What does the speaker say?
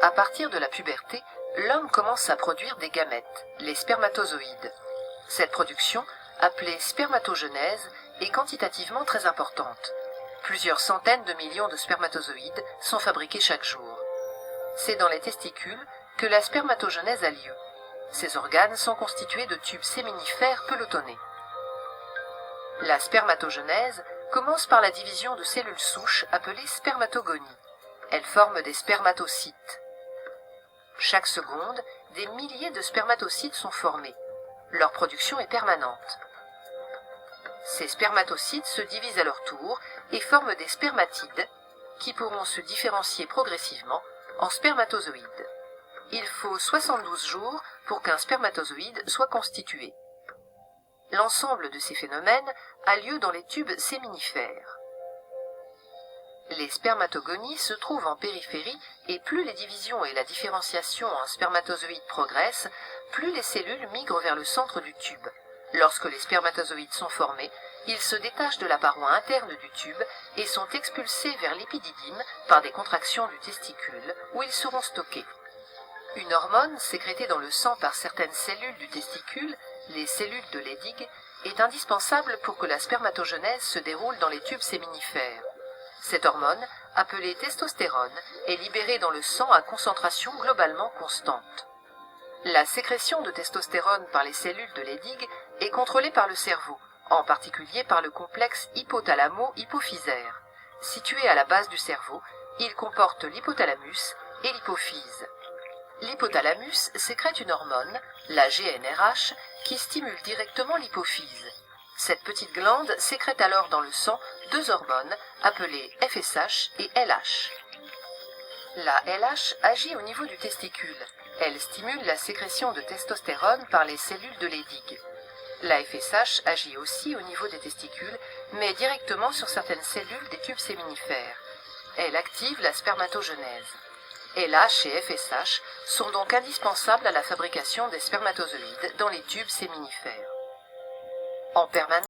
À partir de la puberté, l'homme commence à produire des gamètes, les spermatozoïdes. Cette production, appelée spermatogenèse, est quantitativement très importante. Plusieurs centaines de millions de spermatozoïdes sont fabriqués chaque jour. C'est dans les testicules que la spermatogenèse a lieu. Ces organes sont constitués de tubes séminifères pelotonnés. La spermatogenèse commence par la division de cellules souches appelées spermatogonies. Elles forment des spermatocytes. Chaque seconde, des milliers de spermatocytes sont formés. Leur production est permanente. Ces spermatocytes se divisent à leur tour et forment des spermatides qui pourront se différencier progressivement en spermatozoïdes. Il faut 72 jours pour qu'un spermatozoïde soit constitué. L'ensemble de ces phénomènes a lieu dans les tubes séminifères. Les spermatogonies se trouvent en périphérie et plus les divisions et la différenciation en spermatozoïdes progressent, plus les cellules migrent vers le centre du tube. Lorsque les spermatozoïdes sont formés, ils se détachent de la paroi interne du tube et sont expulsés vers l'épididyme par des contractions du testicule où ils seront stockés. Une hormone sécrétée dans le sang par certaines cellules du testicule, les cellules de Leydig, est indispensable pour que la spermatogenèse se déroule dans les tubes séminifères. Cette hormone, appelée testostérone, est libérée dans le sang à concentration globalement constante. La sécrétion de testostérone par les cellules de Leydig est contrôlée par le cerveau, en particulier par le complexe hypothalamo-hypophysaire. Situé à la base du cerveau, il comporte l'hypothalamus et l'hypophyse. L'hypothalamus sécrète une hormone, la GnRH, qui stimule directement l'hypophyse. Cette petite glande sécrète alors dans le sang deux hormones appelées FSH et LH. La LH agit au niveau du testicule. Elle stimule la sécrétion de testostérone par les cellules de Leydig. La FSH agit aussi au niveau des testicules, mais directement sur certaines cellules des tubes séminifères. Elle active la spermatogenèse. LH et FSH sont donc indispensables à la fabrication des spermatozoïdes dans les tubes séminifères. En permanence,